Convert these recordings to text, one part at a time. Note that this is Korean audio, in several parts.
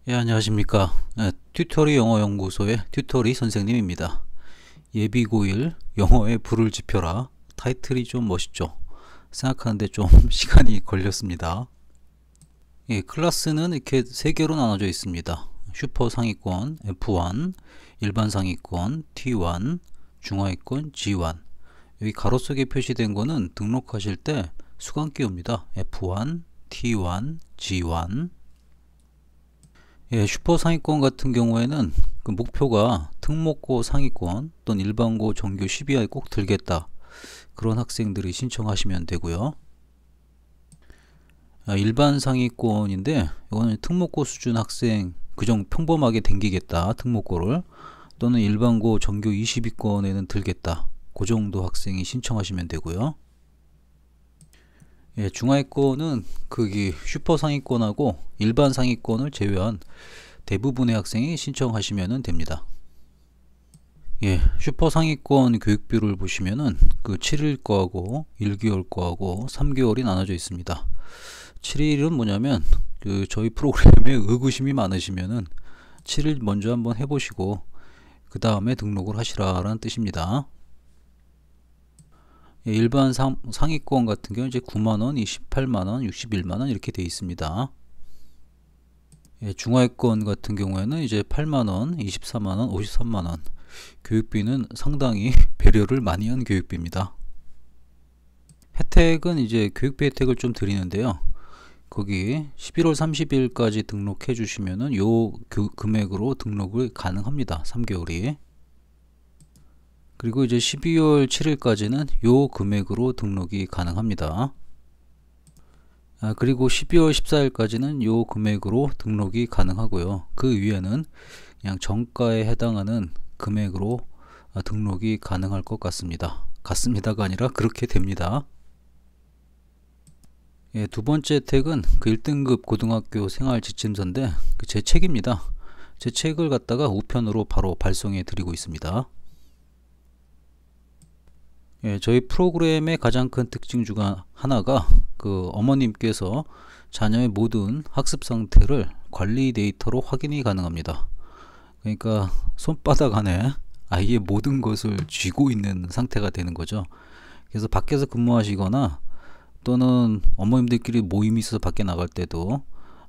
예, 안녕하십니까. 튜터리 영어 연구소의 튜터리 선생님입니다. 예비고일 영어에 불을 지펴라. 타이틀이 좀 멋있죠. 생각하는데 좀 시간이 걸렸습니다. 예, 클래스는 이렇게 세 개로 나눠져 있습니다. 슈퍼 상위권 F1, 일반 상위권 T1, 중하위권 G1. 여기 가로 속에 표시된 거는 등록하실 때 수강기호입니다. F1, T1, G1. 예, 슈퍼 상위권 같은 경우에는 그 목표가 특목고 상위권 또는 일반고 정규 12화에 꼭 들겠다. 그런 학생들이 신청하시면 되고요. 일반 상위권인데 이거는 특목고 수준 학생 그정 평범하게 댕기겠다. 특목고를 또는 일반고 정규 22권에는 들겠다. 그 정도 학생이 신청하시면 되고요. 예, 중하위권은 거기 슈퍼 상위권하고 일반 상위권을 제외한 대부분의 학생이 신청하시면 됩니다. 예, 슈퍼 상위권 교육비를 보시면은 그 7일 거하고 1개월 거하고 3개월이 나눠져 있습니다. 7일은 뭐냐면 그 저희 프로그램에 의구심이 많으시면은 7일 먼저 한번 해보시고 그 다음에 등록을 하시라라는 뜻입니다. 예, 일반 상위권 같은 경우 이제 9만원, 28만원, 61만원 이렇게 되어 있습니다. 예, 중하위권 같은 경우에는 이제 8만원, 24만원, 53만원. 교육비는 상당히 배려를 많이 한 교육비입니다. 혜택은 이제 교육비 혜택을 좀 드리는데요. 거기 11월 30일까지 등록해 주시면은 요 금액으로 등록을 가능합니다. 3개월이. 그리고 이제 12월 7일까지는 요 금액으로 등록이 가능합니다. 그리고 12월 14일까지는 요 금액으로 등록이 가능하고요. 그 위에는 그냥 정가에 해당하는 금액으로 등록이 가능할 것 같습니다. 같습니다가 아니라 그렇게 됩니다. 예, 두 번째 혜택은 그 1등급 고등학교 생활지침서인데 제 책입니다. 제 책을 갖다가 우편으로 바로 발송해 드리고 있습니다. 예, 저희 프로그램의 가장 큰 특징 중 하나가 그 어머님께서 자녀의 모든 학습 상태를 관리 데이터로 확인이 가능합니다. 그러니까 손바닥 안에 아이의 모든 것을 쥐고 있는 상태가 되는 거죠. 그래서 밖에서 근무하시거나 또는 어머님들끼리 모임이 있어서 밖에 나갈 때도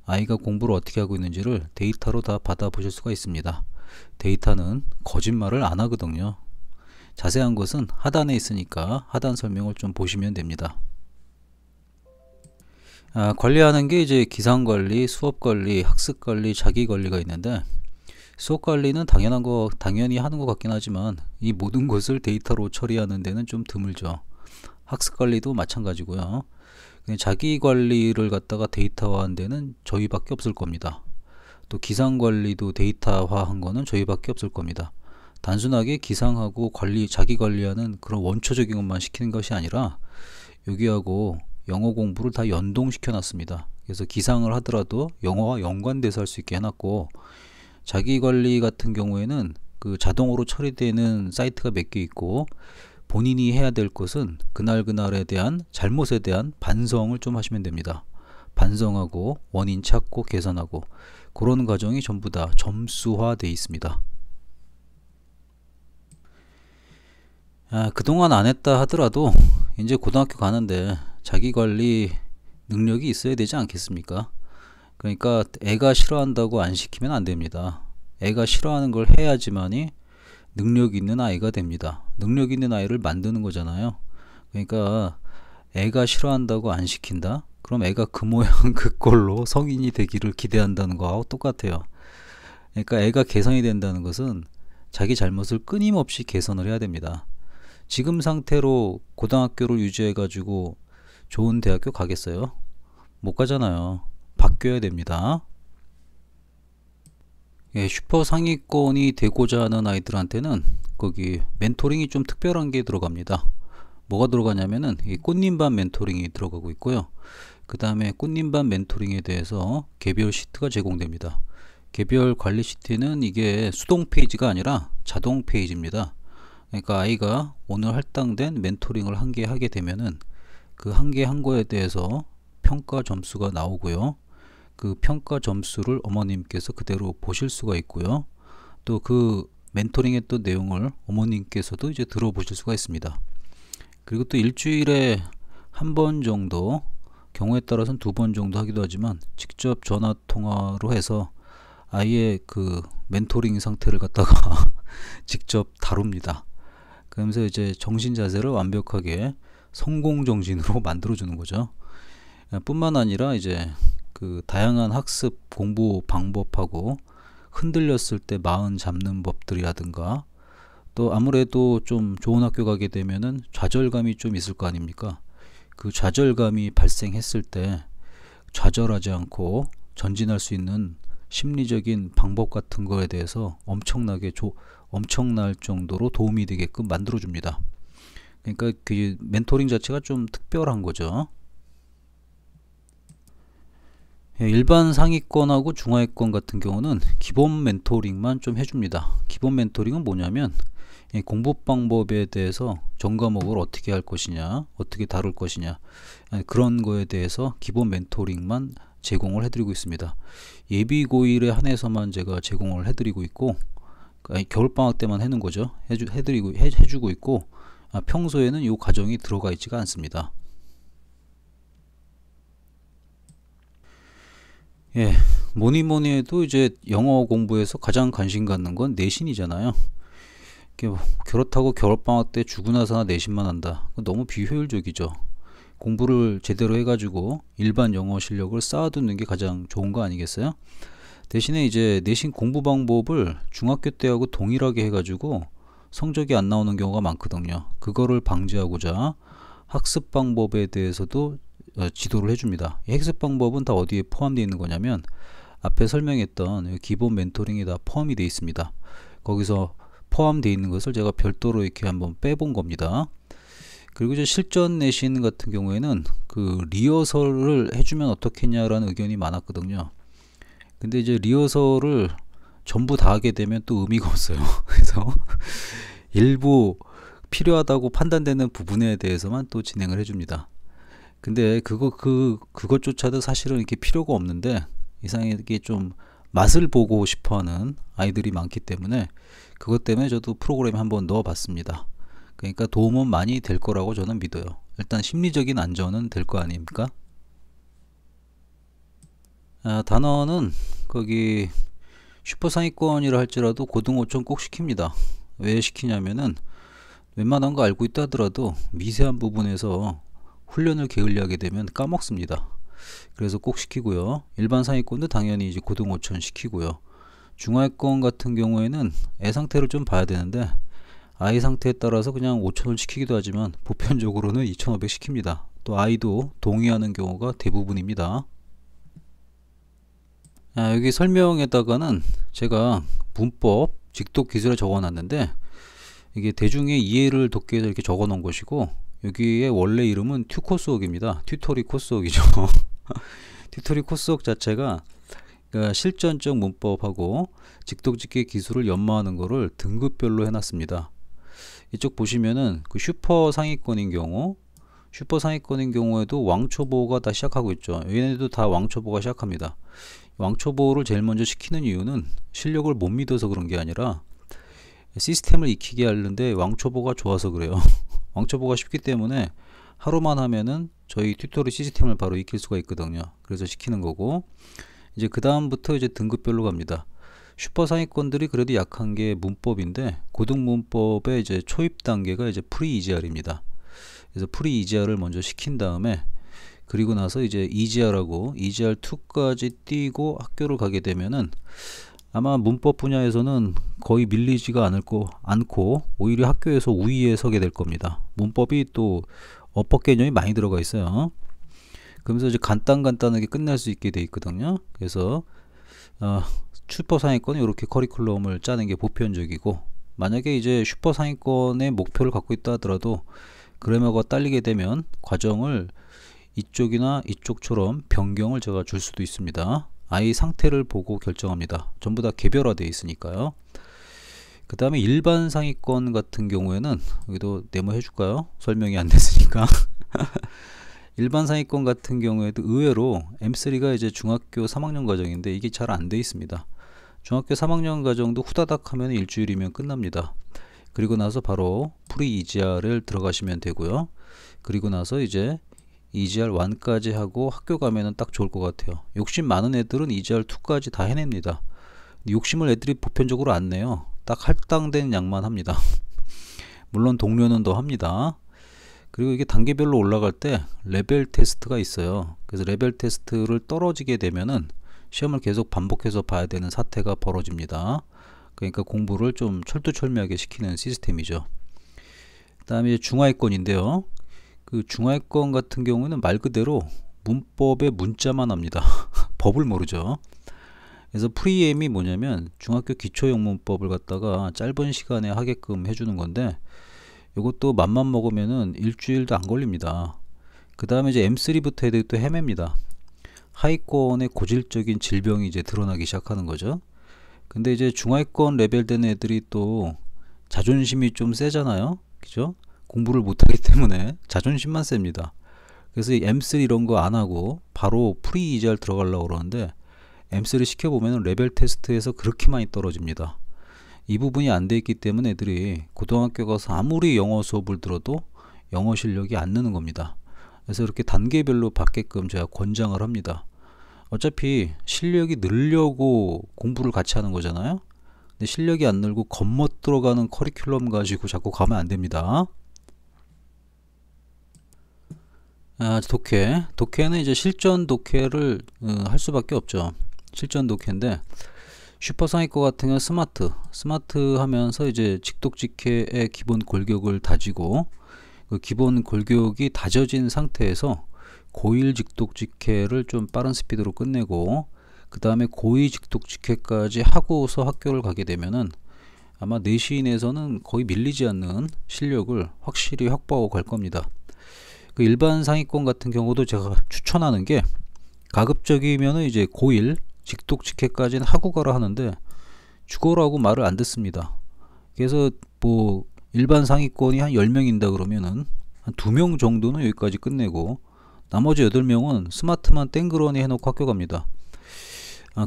아이가 공부를 어떻게 하고 있는지를 데이터로 다 받아보실 수가 있습니다. 데이터는 거짓말을 안 하거든요. 자세한 것은 하단에 있으니까 하단 설명을 좀 보시면 됩니다. 관리하는 게 이제 기상관리, 수업관리, 학습관리, 자기관리가 있는데 수업관리는 당연히 하는 것 같긴 하지만 이 모든 것을 데이터로 처리하는 데는 좀 드물죠. 학습관리도 마찬가지고요. 자기관리를 갖다가 데이터화한 데는 저희밖에 없을 겁니다. 또 기상관리도 데이터화한 거는 저희밖에 없을 겁니다. 단순하게 기상하고 자기 관리하는 그런 원초적인 것만 시키는 것이 아니라 여기하고 영어 공부를 다 연동시켜 놨습니다. 그래서 기상을 하더라도 영어와 연관돼서 할 수 있게 해놨고 자기 관리 같은 경우에는 그 자동으로 처리되는 사이트가 몇 개 있고 본인이 해야 될 것은 그날에 대한 잘못에 대한 반성을 좀 하시면 됩니다. 반성하고 원인 찾고 개선하고 그런 과정이 전부 다 점수화되어 있습니다. 그동안 안 했다 하더라도 이제 고등학교 가는데 자기관리 능력이 있어야 되지 않겠습니까? 그러니까 애가 싫어한다고 안 시키면 안 됩니다. 애가 싫어하는 걸 해야지만이 능력 있는 아이가 됩니다. 능력 있는 아이를 만드는 거잖아요. 그러니까 애가 싫어한다고 안 시킨다? 그럼 애가 그 모양 그 꼴로 성인이 되기를 기대한다는 거하고 똑같아요. 그러니까 애가 개선이 된다는 것은 자기 잘못을 끊임없이 개선을 해야 됩니다. 지금 상태로 고등학교를 유지해 가지고 좋은 대학교 가겠어요? 못 가잖아요. 바뀌어야 됩니다. 예, 슈퍼 상위권이 되고자 하는 아이들한테는 거기 멘토링이 좀 특별한 게 들어갑니다. 뭐가 들어가냐면은 이 꽃님반 멘토링이 들어가고 있고요. 그 다음에 꽃님반 멘토링에 대해서 개별 시트가 제공됩니다. 개별 관리 시트는 이게 수동 페이지가 아니라 자동 페이지입니다. 그러니까 아이가 오늘 할당된 멘토링을 한 개 하게 되면은 그 한 개 한 거에 대해서 평가 점수가 나오고요. 그 평가 점수를 어머님께서 그대로 보실 수가 있고요. 또 그 멘토링했던 내용을 어머님께서도 이제 들어보실 수가 있습니다. 그리고 또 일주일에 한 번 정도, 경우에 따라서는 2번 정도 하기도 하지만 직접 전화 통화로 해서 아이의 그 멘토링 상태를 갖다가 직접 다룹니다. 그러면서 이제 정신 자세를 완벽하게 성공 정신으로 만들어 주는 거죠. 뿐만 아니라 이제 그 다양한 학습 공부 방법하고 흔들렸을 때 마음 잡는 법들이라든가, 또 아무래도 좀 좋은 학교 가게 되면은 좌절감이 좀 있을 거 아닙니까? 그 좌절감이 발생했을 때 좌절하지 않고 전진할 수 있는 심리적인 방법 같은 거에 대해서 엄청날 정도로 도움이 되게끔 만들어 줍니다. 그러니까 그 멘토링 자체가 좀 특별한 거죠. 일반 상위권하고 중하위권 같은 경우는 기본 멘토링만 좀 해줍니다. 기본 멘토링은 뭐냐면 공부 방법에 대해서 전 과목을 어떻게 할 것이냐, 어떻게 다룰 것이냐, 그런 거에 대해서 기본 멘토링만 제공을 해드리고 있습니다. 예비 고일에 한해서만 제가 제공을 해드리고 있고, 겨울방학 때만 해는 거죠. 해주고 있고, 평소에는 이 과정이 들어가 있지가 않습니다. 예, 뭐니 해도 이제 영어 공부에서 가장 관심 갖는 건 내신이잖아요. 그렇다고 겨울방학 때 죽고 나서나 내신만 한다. 너무 비효율적이죠. 공부를 제대로 해가지고 일반 영어 실력을 쌓아두는 게 가장 좋은 거 아니겠어요? 대신에 이제 내신 공부 방법을 중학교 때하고 동일하게 해가지고 성적이 안 나오는 경우가 많거든요. 그거를 방지하고자 학습 방법에 대해서도 지도를 해줍니다. 이 학습 방법은 다 어디에 포함되어 있는 거냐면 앞에 설명했던 기본 멘토링이 다 포함이 되어 있습니다. 거기서 포함되어 있는 것을 제가 별도로 이렇게 한번 빼본 겁니다. 그리고 이제 실전 내신 같은 경우에는 그 리허설을 해주면 어떻겠냐라는 의견이 많았거든요. 근데 이제 리허설을 전부 다 하게 되면 또 의미가 없어요. 그래서 일부 필요하다고 판단되는 부분에 대해서만 또 진행을 해줍니다. 근데 그것조차도 사실은 이렇게 필요가 없는데 이상하게 좀 맛을 보고 싶어하는 아이들이 많기 때문에 그것 때문에 저도 프로그램에 한번 넣어봤습니다. 그러니까 도움은 많이 될 거라고 저는 믿어요. 일단 심리적인 안전은 될 거 아닙니까? 단어는 거기 슈퍼상위권이라 할지라도 고등어촌 꼭 시킵니다. 왜 시키냐면은 웬만한 거 알고 있다 하더라도 미세한 부분에서 훈련을 게을리하게 되면 까먹습니다. 그래서 꼭 시키고요. 일반 상위권도 당연히 이제 고등어촌 시키고요. 중하위권 같은 경우에는 애 상태를 좀 봐야 되는데 아이 상태에 따라서 그냥 5,000원 시키기도 하지만 보편적으로는 2,500 시킵니다. 또 아이도 동의하는 경우가 대부분입니다. 여기 설명에다가는 제가 문법, 직독 기술에 적어놨는데 이게 대중의 이해를 돕기 위해서 이렇게 적어 놓은 것이고, 여기에 원래 이름은 튜코스웍입니다. 튜토리 코스웍이죠. 튜토리 코스웍 자체가 그러니까 실전적 문법하고 직독짓기 기술을 연마하는 거를 등급별로 해놨습니다. 이쪽 보시면은 그 슈퍼 상위권인 경우에도 왕초보가 다 시작하고 있죠. 얘네도 다 왕초보가 시작합니다. 왕초보를 제일 먼저 시키는 이유는 실력을 못 믿어서 그런 게 아니라 시스템을 익히게 하는데 왕초보가 좋아서 그래요. 왕초보가 쉽기 때문에 하루만 하면은 저희 튜토리 시스템을 바로 익힐 수가 있거든요. 그래서 시키는 거고, 이제 그 다음부터 이제 등급별로 갑니다. 슈퍼 상위권들이 그래도 약한 게 문법인데, 고등 문법의 이제 초입 단계가 이제 프리 EGR입니다. 그래서 프리 EGR을 먼저 시킨 다음에, 그리고 나서 이제 EGR하고 EGR2까지 띄고 학교를 가게 되면은 아마 문법 분야에서는 거의 밀리지가 않고 오히려 학교에서 우위에 서게 될 겁니다. 문법이 또 어법 개념이 많이 들어가 있어요. 그러면서 이제 간단하게 끝날 수 있게 돼 있거든요. 그래서 슈퍼 상위권은 이렇게 커리큘럼을 짜는 게 보편적이고, 만약에 이제 슈퍼 상위권의 목표를 갖고 있다 하더라도 그래머가 딸리게 되면 과정을 이쪽이나 이쪽처럼 변경을 제가 줄 수도 있습니다. 아이 상태를 보고 결정합니다. 전부 다 개별화되어 있으니까요. 그 다음에 일반 상위권 같은 경우에는 여기도 네모 해줄까요? 설명이 안 됐으니까. 일반 상위권 같은 경우에도 의외로 M3가 이제 중학교 3학년 과정인데 이게 잘 안 돼 있습니다. 중학교 3학년 과정도 후다닥 하면 일주일이면 끝납니다. 그리고 나서 바로 프리 EGR을 들어가시면 되고요. 그리고 나서 이제 EGR1까지 하고 학교 가면은 딱 좋을 것 같아요. 욕심 많은 애들은 EGR2까지 다 해냅니다. 욕심을 애들이 보편적으로 안 내요. 딱 할당된 양만 합니다. 물론 동료는 더 합니다. 그리고 이게 단계별로 올라갈 때 레벨 테스트가 있어요. 그래서 레벨 테스트를 떨어지게 되면은 시험을 계속 반복해서 봐야 되는 사태가 벌어집니다. 그러니까 공부를 좀 철두철미하게 시키는 시스템이죠. 그 다음에 중하위권인데요. 그 중하위권 같은 경우는 말 그대로 문법의 문자만 합니다. 법을 모르죠. 그래서 프리엠이 뭐냐면 중학교 기초영문법을 갖다가 짧은 시간에 하게끔 해주는 건데 이것도 맘만 먹으면은 일주일도 안 걸립니다. 그 다음에 이제 M3부터 애들이 또 헤맵니다. 하위권의 고질적인 질병이 이제 드러나기 시작하는 거죠. 근데 이제 중하위권 레벨 된 애들이 또 자존심이 좀 세잖아요. 그죠? 공부를 못하기 때문에 자존심만 셉니다. 그래서 M3 이런 거 안 하고 바로 프리 EGR 들어가려고 그러는데 M3 시켜보면 레벨 테스트에서 그렇게 많이 떨어집니다. 이 부분이 안 돼 있기 때문에 애들이 고등학교 가서 아무리 영어 수업을 들어도 영어 실력이 안 느는 겁니다. 그래서 이렇게 단계별로 받게끔 제가 권장을 합니다. 어차피 실력이 늘려고 공부를 같이 하는 거잖아요. 근데 실력이 안 늘고 겉멋 들어가는 커리큘럼 가지고 자꾸 가면 안 됩니다. 독해. 독해는 이제 실전 독해를 할 수밖에 없죠. 실전 독해인데 슈퍼 상위권 같은 경우는 스마트 하면서 이제 직독직해의 기본 골격을 다지고 그 기본 골격이 다져진 상태에서 고1 직독직해를 좀 빠른 스피드로 끝내고 그 다음에 고2 직독직해까지 하고서 학교를 가게 되면은 아마 내신에서는 거의 밀리지 않는 실력을 확실히 확보하고 갈 겁니다. 그 일반 상위권 같은 경우도 제가 추천하는 게 가급적이면은 이제 고1 직독직해까지는 하고 가라 하는데 죽어라고 말을 안 듣습니다. 그래서 뭐 일반 상위권이 한 10명인다 그러면은 한 2명 정도는 여기까지 끝내고 나머지 8명은 스마트만 땡그러니 해놓고 학교 갑니다.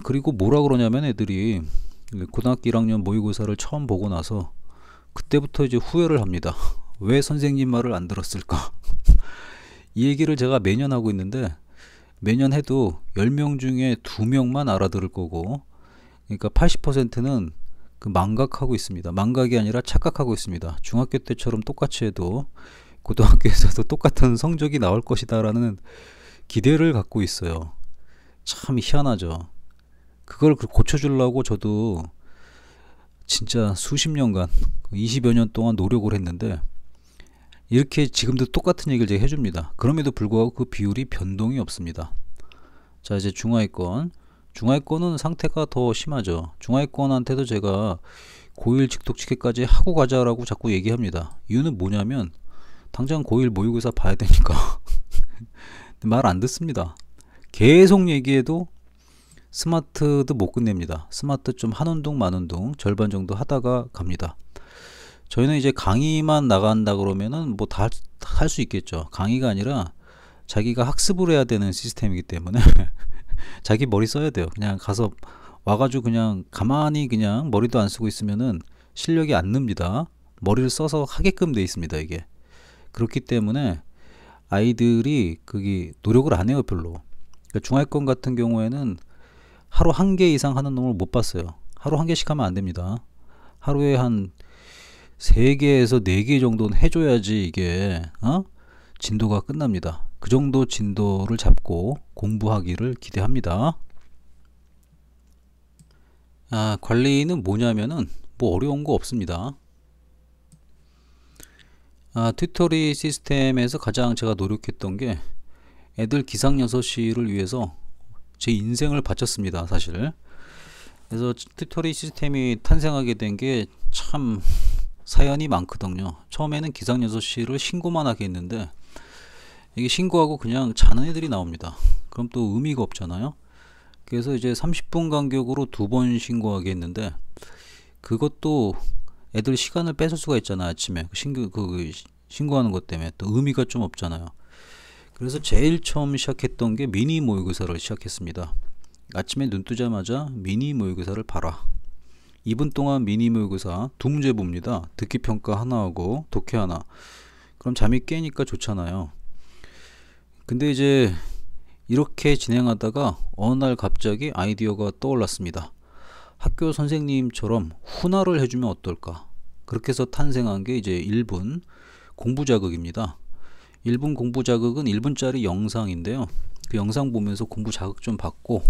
그리고 뭐라 그러냐면 애들이 고등학교 1학년 모의고사를 처음 보고 나서 그때부터 이제 후회를 합니다. 왜 선생님 말을 안 들었을까? 이 얘기를 제가 매년 하고 있는데 매년 해도 10명 중에 2명만 알아들을 거고 그러니까 80%는 그 망각하고 있습니다. 망각이 아니라 착각하고 있습니다. 중학교 때처럼 똑같이 해도 고등학교에서도 똑같은 성적이 나올 것이다 라는 기대를 갖고 있어요. 참 희한하죠. 그걸 고쳐주려고 저도 진짜 수십 년간 20여 년 동안 노력을 했는데 이렇게 지금도 똑같은 얘기를 제가 해줍니다. 그럼에도 불구하고 그 비율이 변동이 없습니다. 자, 이제 중하위권은 상태가 더 심하죠. 중하위권한테도 제가 고1 직독직해까지 하고 가자라고 자꾸 얘기합니다. 이유는 뭐냐면 당장 고1 모의고사 봐야 되니까 말 안 듣습니다. 계속 얘기해도 스마트도 못 끝냅니다. 스마트 좀 한 운동 만 운동 절반 정도 하다가 갑니다. 저희는 이제 강의만 나간다 그러면은 뭐 다 할 수 있겠죠. 강의가 아니라 자기가 학습을 해야 되는 시스템이기 때문에 자기 머리 써야 돼요. 그냥 가서 와가지고 그냥 가만히 그냥 머리도 안 쓰고 있으면은 실력이 안 늡니다. 머리를 써서 하게끔 돼 있습니다. 이게 그렇기 때문에 아이들이 그게 노력을 안 해요. 별로. 그러니까 중하위권 같은 경우에는 하루 1개 이상 하는 놈을 못 봤어요. 하루 1개씩 하면 안 됩니다. 하루에 한 3개에서 4개 정도는 해줘야지 이게 진도가 끝납니다. 그 정도 진도를 잡고 공부하기를 기대합니다. 관리는 뭐냐면은 뭐 어려운 거 없습니다. 튜터리 시스템에서 가장 제가 노력했던 게 애들 기상 6시를 위해서 제 인생을 바쳤습니다. 사실. 그래서 튜터리 시스템이 탄생하게 된 게 참 사연이 많거든요. 처음에는 기상 6시를 신고만 하게 했는데 이게 신고하고 그냥 자는 애들이 나옵니다. 그럼 또 의미가 없잖아요. 그래서 이제 30분 간격으로 2번 신고하게 했는데 그것도 애들 시간을 뺏을 수가 있잖아요. 아침에 신고하는 것 때문에 또 의미가 좀 없잖아요. 그래서 제일 처음 시작했던 게 미니 모의고사를 시작했습니다. 아침에 눈 뜨자마자 미니 모의고사를 봐라. 2분 동안 미니 모의고사 2문제 봅니다. 듣기평가 하나하고 독해 하나. 그럼 잠이 깨니까 좋잖아요. 근데 이제 이렇게 진행하다가 어느 날 갑자기 아이디어가 떠올랐습니다. 학교 선생님처럼 훈화를 해주면 어떨까? 그렇게 해서 탄생한 게 이제 1분 공부자극입니다. 1분 공부자극은 1분짜리 영상인데요. 그 영상 보면서 공부 자극 좀 받고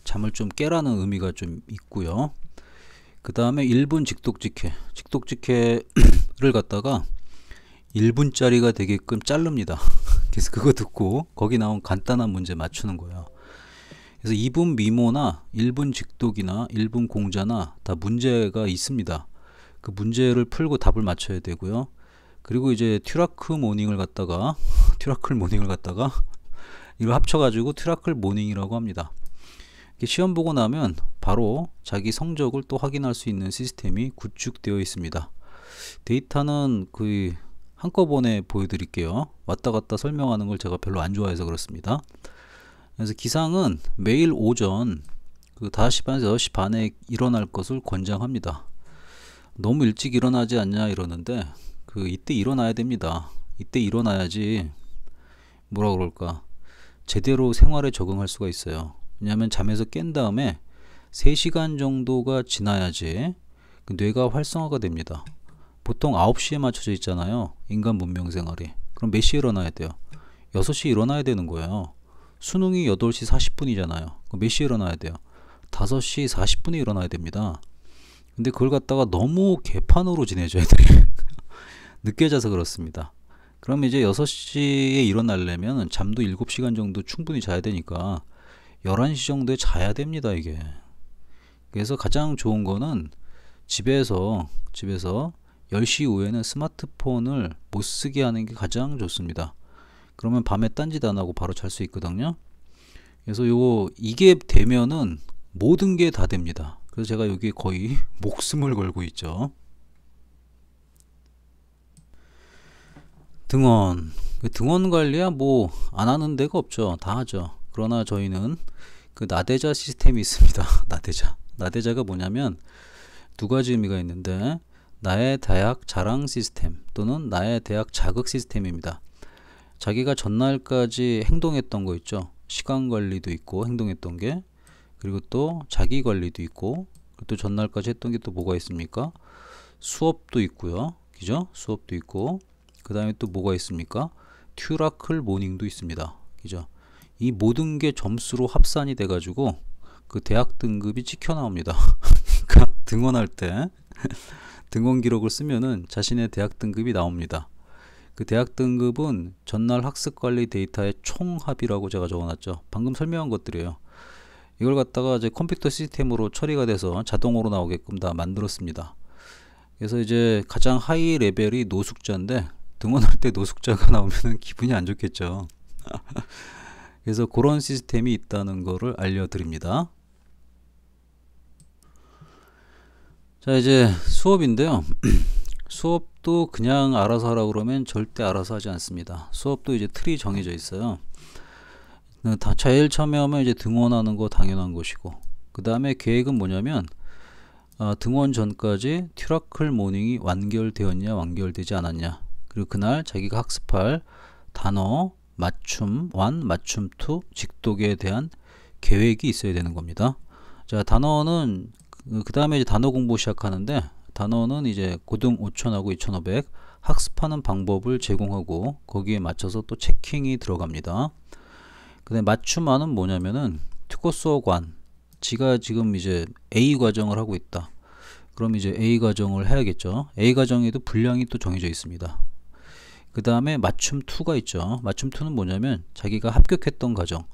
잠을 좀 깨라는 의미가 좀 있고요. 그 다음에 1분 직독직해. 직독직해를 갖다가 1분짜리가 되게끔 자릅니다. 그래서 그거 듣고 거기 나온 간단한 문제 맞추는 거예요. 그래서 2분 미모나 1분 직독이나 1분 공자나 다 문제가 있습니다. 그 문제를 풀고 답을 맞춰야 되고요. 그리고 이제 튜라클 모닝을 갖다가 이걸 합쳐가지고 튜라클 모닝이라고 합니다. 시험 보고 나면 바로 자기 성적을 또 확인할 수 있는 시스템이 구축되어 있습니다. 데이터는 그 한꺼번에 보여드릴게요. 왔다 갔다 설명하는 걸 제가 별로 안 좋아해서 그렇습니다. 그래서 기상은 매일 오전 그 5시 반에서 6시 반에 일어날 것을 권장합니다. 너무 일찍 일어나지 않냐 이러는데 이때 일어나야 됩니다. 이때 일어나야지 뭐라 그럴까 제대로 생활에 적응할 수가 있어요. 왜냐하면 잠에서 깬 다음에 3시간 정도가 지나야지 그 뇌가 활성화가 됩니다. 보통 9시에 맞춰져 있잖아요. 인간 문명 생활이. 그럼 몇 시에 일어나야 돼요? 6시에 일어나야 되는 거예요. 수능이 8시 40분이잖아요. 그럼 몇 시에 일어나야 돼요? 5시 40분에 일어나야 됩니다. 근데 그걸 갖다가 너무 개판으로 지내줘야 돼. 늦게 자서 그렇습니다. 그럼 이제 6시에 일어나려면 잠도 7시간 정도 충분히 자야 되니까 11시 정도에 자야 됩니다, 이게. 그래서 가장 좋은 거는 집에서 10시 이후에는 스마트폰을 못 쓰게 하는 게 가장 좋습니다. 그러면 밤에 딴짓 안 하고 바로 잘 수 있거든요. 그래서 이게 되면은 모든 게 다 됩니다. 그래서 제가 여기 거의 목숨을 걸고 있죠. 등원 관리야 뭐 안 하는 데가 없죠. 다 하죠. 그러나 저희는 그 나대자 시스템이 있습니다. 나대자가 뭐냐면 두 가지 의미가 있는데 나의 대학 자랑 시스템 또는 나의 대학 자극 시스템입니다. 자기가 전날까지 행동했던 거 있죠. 시간 관리도 있고 행동했던 게, 그리고 또 자기 관리도 있고, 또 전날까지 했던 게 또 뭐가 있습니까? 수업도 있고요. 그죠? 수업도 있고, 그 다음에 또 뭐가 있습니까? 튜라클 모닝도 있습니다. 그죠? 이 모든 게 점수로 합산이 돼 가지고 그 대학 등급이 찍혀 나옵니다. 그러니까 등원할 때 등원 기록을 쓰면은 자신의 대학 등급이 나옵니다. 그 대학 등급은 전날 학습 관리 데이터의 총합이라고 제가 적어놨죠. 방금 설명한 것들이에요. 이걸 갖다가 이제 컴퓨터 시스템으로 처리가 돼서 자동으로 나오게끔 다 만들었습니다. 그래서 이제 가장 하이 레벨이 노숙자인데 등원할 때 노숙자가 나오면 기분이 안 좋겠죠. 그래서 그런 시스템이 있다는 거를 알려드립니다. 자, 이제 수업인데요. 수업도 그냥 알아서 하라고 그러면 절대 알아서 하지 않습니다. 수업도 이제 틀이 정해져 있어요. 제일 처음에 하면 이제 등원하는 거 당연한 것이고, 그 다음에 계획은 뭐냐면 등원 전까지 튜라클 모닝이 완결되었냐 완결되지 않았냐, 그리고 그날 자기가 학습할 단어 맞춤 1, 맞춤 2, 직독에 대한 계획이 있어야 되는 겁니다. 자, 단어는 그 다음에 이제 단어 공부 시작하는데, 단어는 이제 고등 5000하고 2500 학습하는 방법을 제공하고 거기에 맞춰서 또 체킹이 들어갑니다. 근데 맞춤안은 뭐냐면은 특허수업관, 지가 지금 이제 A 과정을 하고 있다. 그럼 이제 A 과정을 해야겠죠. A 과정에도 분량이 또 정해져 있습니다. 그 다음에 맞춤 2가 있죠. 맞춤 2는 뭐냐면 자기가 합격했던 과정,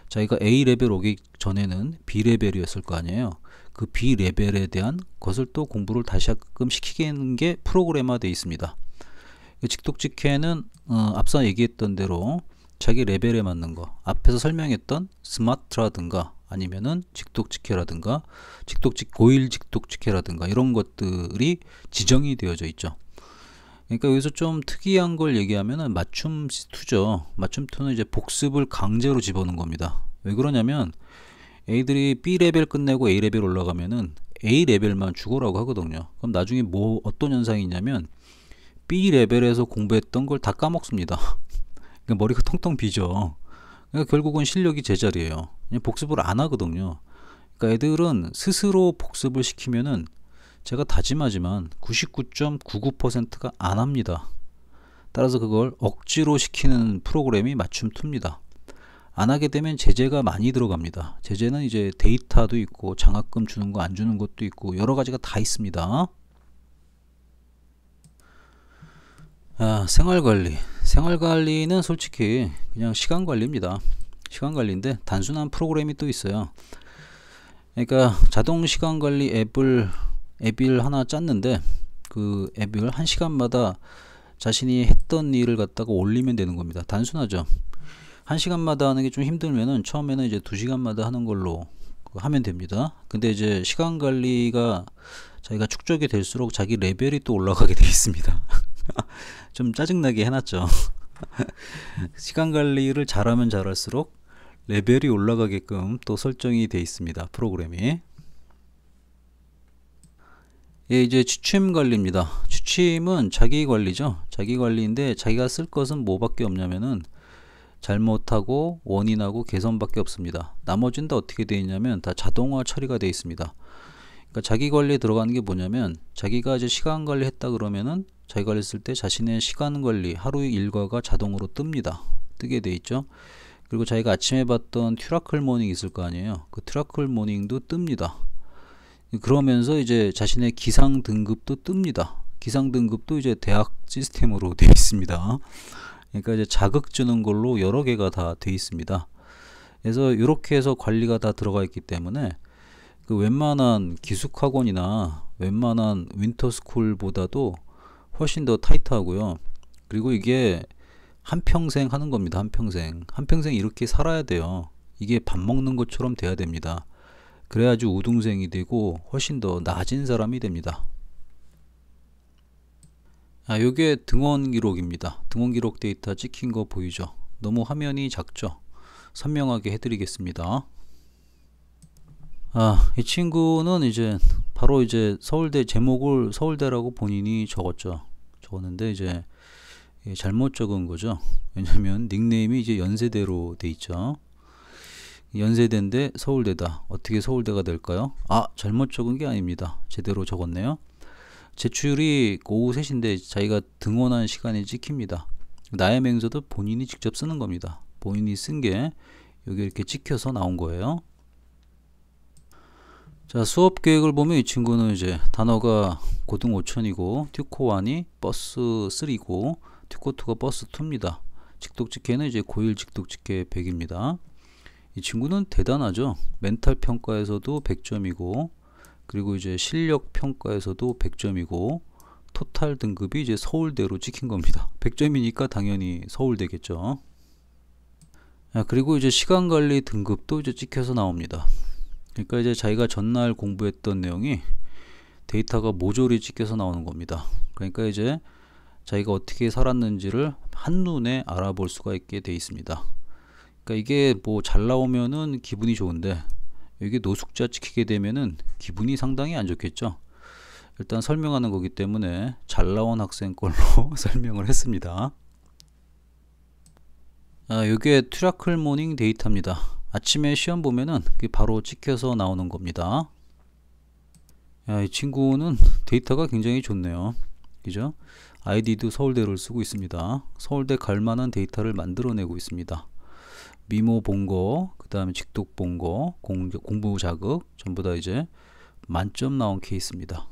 자기가 A 레벨 오기 전에는 B 레벨이었을 거 아니에요. 그 B 레벨에 대한 것을 또 공부를 다시금 시키게 하는 게 프로그램화 되어 있습니다. 직독직해는 앞서 얘기했던 대로 자기 레벨에 맞는 거, 앞에서 설명했던 스마트라든가 아니면은 직독직해라든가 고일 직독직해라든가 이런 것들이 지정이 되어져 있죠. 그러니까 여기서 좀 특이한 걸 얘기하면은 맞춤 2죠. 맞춤 2는 이제 복습을 강제로 집어넣은 겁니다. 왜 그러냐면 A들이 B레벨 끝내고 A레벨 올라가면은 A레벨만 죽어라고 하거든요. 그럼 나중에 뭐 어떤 현상이 있냐면 B레벨에서 공부했던 걸 다 까먹습니다. 그러니까 머리가 텅텅 비죠. 그러니까 결국은 실력이 제자리예요. 그냥 복습을 안 하거든요. 그러니까 애들은 스스로 복습을 시키면은 제가 다짐하지만 99.99%가 안 합니다. 따라서 그걸 억지로 시키는 프로그램이 맞춤 2입니다. 안 하게 되면 제재가 많이 들어갑니다. 제재는 이제 데이터도 있고 장학금 주는 거 안 주는 것도 있고 여러 가지가 다 있습니다. 생활관리. 생활관리는 솔직히 그냥 시간관리입니다. 시간관리인데 단순한 프로그램이 또 있어요. 그러니까 자동 시간관리 앱을 하나 짰는데 그 앱을 1시간마다 자신이 했던 일을 갖다가 올리면 되는 겁니다. 단순하죠. 1시간마다 하는 게 좀 힘들면은 처음에는 이제 2시간마다 하는 걸로 하면 됩니다. 근데 이제 시간 관리가 자기가 축적이 될수록 자기 레벨이 또 올라가게 되어 있습니다. 좀 짜증나게 해놨죠. 시간 관리를 잘하면 잘할수록 레벨이 올라가게끔 또 설정이 되어 있습니다. 프로그램이. 예, 이제 취침 관리입니다. 취침은 자기 관리죠. 자기 관리인데 자기가 쓸 것은 뭐밖에 없냐면은 잘못하고 원인하고 개선밖에 없습니다. 나머지는 다 어떻게 되어 있냐면 다 자동화 처리가 되어 있습니다. 그러니까 자기 관리에 들어가는 게 뭐냐면 자기가 이제 시간 관리 했다 그러면은 자기 관리 했을 때 자신의 시간 관리 하루의 일과가 자동으로 뜹니다. 뜨게 돼 있죠. 그리고 자기가 아침에 봤던 튜라클 모닝 있을 거 아니에요. 그 튜라클 모닝도 뜹니다. 그러면서 이제 자신의 기상 등급도 뜹니다. 기상 등급도 이제 대학 시스템으로 되어 있습니다. 그러니까 이제 자극 주는 걸로 여러 개가 다 되어 있습니다. 그래서 이렇게 해서 관리가 다 들어가 있기 때문에 그 웬만한 기숙학원이나 웬만한 윈터스쿨보다도 훨씬 더 타이트하고요. 그리고 이게 한평생 하는 겁니다. 한평생 이렇게 살아야 돼요. 이게 밥 먹는 것처럼 돼야 됩니다. 그래야지 우등생이 되고 훨씬 더 나아진 사람이 됩니다. 요게 등원 기록입니다. 등원 기록 데이터 찍힌 거 보이죠? 너무 화면이 작죠? 선명하게 해드리겠습니다. 이 친구는 이제 바로 이제 서울대 제목을 서울대라고 본인이 적었는데 이제 잘못 적은 거죠. 왜냐면 닉네임이 이제 연세대로 돼 있죠. 연세대인데 서울대다. 어떻게 서울대가 될까요? 잘못 적은 게 아닙니다. 제대로 적었네요. 제출이 오후 3시인데 자기가 등원한 시간이 찍힙니다. 나의 맹서도 본인이 직접 쓰는 겁니다. 본인이 쓴 게 여기 이렇게 찍혀서 나온 거예요. 자, 수업 계획을 보면 이 친구는 이제 단어가 고등 5천이고 튜코1이 버스 3고 튜코2가 버스 2입니다. 직독직계는 이제 고1 직독직계 100입니다. 이 친구는 대단하죠. 멘탈 평가에서도 100점이고 그리고 이제 실력 평가에서도 100점이고 토탈 등급이 이제 서울대로 찍힌 겁니다. 100점이니까 당연히 서울대겠죠. 그리고 이제 시간관리 등급도 이제 찍혀서 나옵니다. 그러니까 이제 자기가 전날 공부했던 내용이 데이터가 모조리 찍혀서 나오는 겁니다. 그러니까 이제 자기가 어떻게 살았는지를 한눈에 알아볼 수가 있게 돼 있습니다. 그러니까 이게 뭐 잘 나오면은 기분이 좋은데 여기 노숙자 찍히게 되면은 기분이 상당히 안 좋겠죠. 일단 설명하는 거기 때문에 잘 나온 학생 걸로 설명을 했습니다. 이게 튜라클 모닝 데이터입니다. 아침에 시험 보면은 그게 바로 찍혀서 나오는 겁니다. 이 친구는 데이터가 굉장히 좋네요. 그죠? 아이디도 서울대를 쓰고 있습니다. 서울대 갈만한 데이터를 만들어내고 있습니다. 미모 본거, 그 다음에 직독 본거, 공부 자극 전부 다 이제 만점 나온 케이스입니다.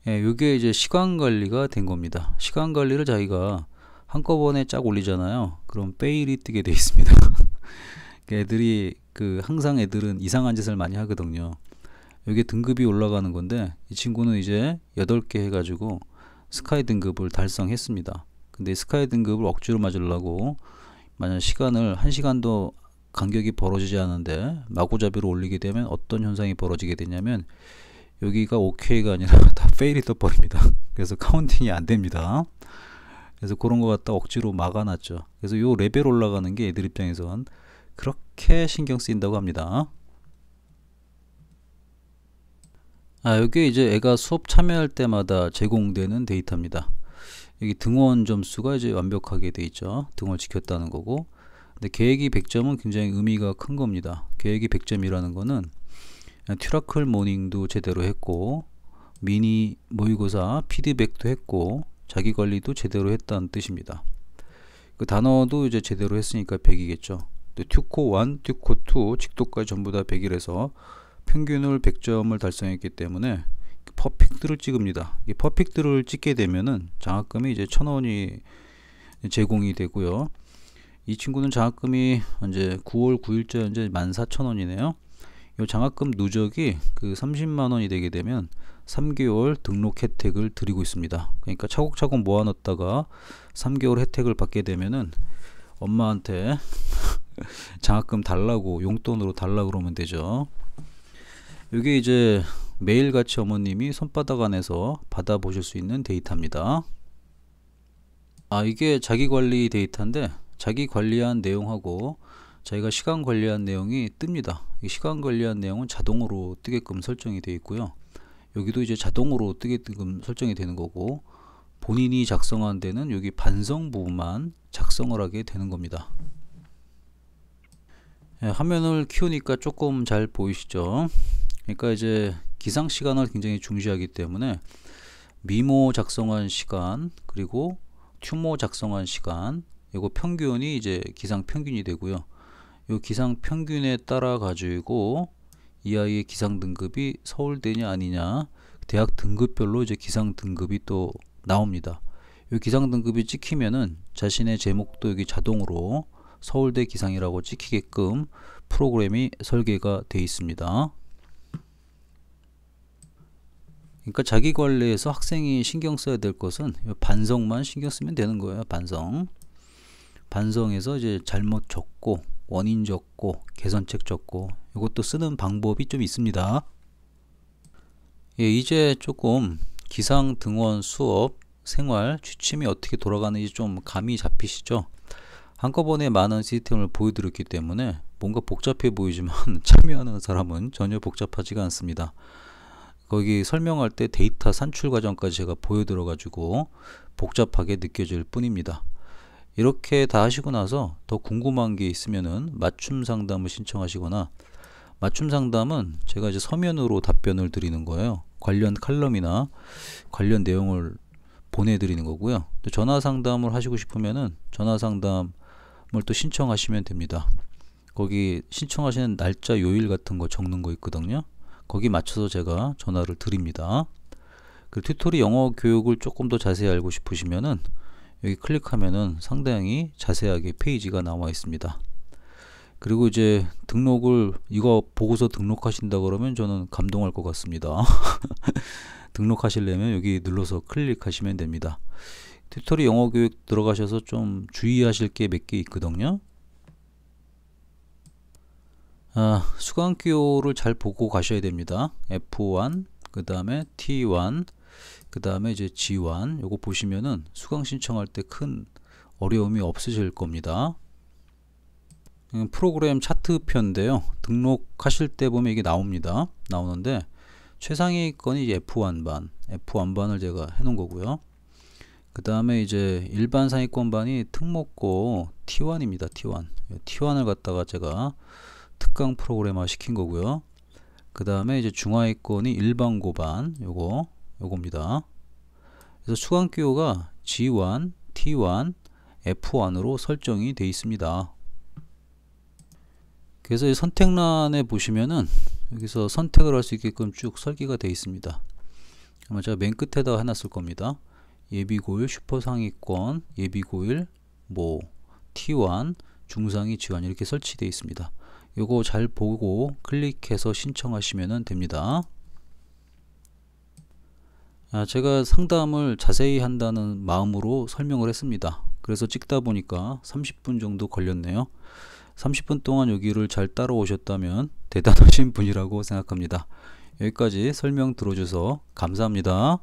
이게 이제 시간 관리가 된 겁니다. 시간 관리를 자기가 한꺼번에 쫙 올리잖아요. 그럼 페일이 뜨게 돼 있습니다. 애들이 항상 애들은 이상한 짓을 많이 하거든요. 여기 등급이 올라가는 건데 이 친구는 이제 8개 해가지고 스카이 등급을 달성했습니다. 근데 스카이 등급을 억지로 맞으려고 만약 시간을 1시간도 간격이 벌어지지 않은데 마구잡이로 올리게 되면 어떤 현상이 벌어지게 되냐면 여기가 OK가 아니라 다 페일이 떠버립니다. 그래서 카운팅이 안 됩니다. 그래서 그런 거 갖다 억지로 막아놨죠. 그래서 요 레벨 올라가는 게 애들 입장에선 그렇게 신경 쓰인다고 합니다. 여기 이제 애가 수업 참여할 때마다 제공되는 데이터입니다. 여기 등원 점수가 이제 완벽하게 돼 있죠. 등원을 지켰다는 거고. 근데 계획이 100점은 굉장히 의미가 큰 겁니다. 계획이 100점이라는 거는 튜라클 모닝도 제대로 했고, 미니 모의고사 피드백도 했고, 자기 관리도 제대로 했다는 뜻입니다. 그 단어도 이제 제대로 했으니까 100이겠죠. 튜코 1, 튜코 2, 직도까지 전부 다 100이라서 평균을 100점을 달성했기 때문에 퍼펙트를 찍습니다. 이 퍼펙트를 찍게 되면은 장학금이 이제 1,000원이 제공이 되고요. 이 친구는 장학금이 이제 9월 9일자 현재 14,000원이네요. 이 장학금 누적이 그 30만 원이 되게 되면 3개월 등록 혜택을 드리고 있습니다. 그러니까 차곡차곡 모아놨다가 3개월 혜택을 받게 되면은 엄마한테 장학금 달라고, 용돈으로 달라고 그러면 되죠. 이게 이제 매일같이 어머님이 손바닥 안에서 받아보실 수 있는 데이터입니다. 이게 자기관리 데이터인데, 자기 관리한 내용하고 자기가 시간 관리한 내용이 뜹니다. 이 시간 관리한 내용은 자동으로 뜨게끔 설정이 되어 있고요. 여기도 이제 자동으로 뜨게끔 설정이 되는 거고, 본인이 작성한 데는 여기 반성 부분만 작성을 하게 되는 겁니다. 화면을 키우니까 조금 잘 보이시죠? 그러니까 이제 기상 시간을 굉장히 중시하기 때문에 미모 작성한 시간, 그리고 튜모 작성한 시간, 이거 평균이 이제 기상 평균이 되고요. 이 기상 평균에 따라 가지고 이 아이의 기상 등급이 서울대냐 아니냐, 대학 등급별로 이제 기상 등급이 또 나옵니다. 이 기상 등급이 찍히면은 자신의 제목도 여기 자동으로 서울대 기상이라고 찍히게끔 프로그램이 설계가 되어 있습니다. 그러니까 자기 관리에서 학생이 신경 써야 될 것은 반성만 신경 쓰면 되는 거예요. 반성에서 이제 잘못 적고, 원인 적고, 개선책 적고, 이것도 쓰는 방법이 좀 있습니다. 이제 조금 기상 등원 수업 생활 취침이 어떻게 돌아가는지 좀 감이 잡히시죠? 한꺼번에 많은 시스템을 보여드렸기 때문에 뭔가 복잡해 보이지만 참여하는 사람은 전혀 복잡하지가 않습니다. 거기 설명할 때 데이터 산출 과정까지 제가 보여드려 가지고 복잡하게 느껴질 뿐입니다. 이렇게 다 하시고 나서 더 궁금한 게 있으면은 맞춤 상담을 신청하시거나, 맞춤 상담은 제가 이제 서면으로 답변을 드리는 거예요. 관련 칼럼이나 관련 내용을 보내드리는 거고요. 또 전화 상담을 하시고 싶으면은 전화 상담을 또 신청하시면 됩니다. 거기 신청하시는 날짜 요일 같은 거 적는 거 있거든요. 거기 맞춰서 제가 전화를 드립니다. 그 튜토리 영어 교육을 조금 더 자세히 알고 싶으시면은 여기 클릭하면은 상당히 자세하게 페이지가 나와 있습니다. 그리고 이제 등록을, 이거 보고서 등록하신다 그러면 저는 감동할 것 같습니다. 등록하시려면 여기 눌러서 클릭하시면 됩니다. 튜토리 영어 교육 들어가셔서 좀 주의하실 게 몇 개 있거든요. 수강기호를 잘 보고 가셔야 됩니다. F1, 그 다음에 T1, 그 다음에 이제 G1. 요거 보시면은 수강 신청할 때 큰 어려움이 없으실 겁니다. 프로그램 차트표인데요. 등록하실 때 보면 이게 나옵니다. 나오는데 최상위권이 이제 F1반을 제가 해놓은 거고요. 그 다음에 이제 일반 상위권 반이 특목고 T1입니다. T1을 갖다가 제가 특강 프로그램화 시킨 거고요. 그 다음에 이제 중하위권이 일반고반, 요겁니다. 그래서 수강기호가 G1, T1, F1으로 설정이 되어 있습니다. 그래서 이 선택란에 보시면은 여기서 선택을 할 수 있게끔 쭉 설계가 되어 있습니다. 아마 제가 맨 끝에다가 해놨을 겁니다. 예비고일 슈퍼상위권, 예비고일 T1, 중상위 G1 이렇게 설치되어 있습니다. 요거 잘 보고 클릭해서 신청하시면 됩니다. 제가 상담을 자세히 한다는 마음으로 설명을 했습니다. 그래서 찍다 보니까 30분 정도 걸렸네요. 30분 동안 여기를 잘 따라오셨다면 대단하신 분이라고 생각합니다. 여기까지 설명 들어줘서 감사합니다.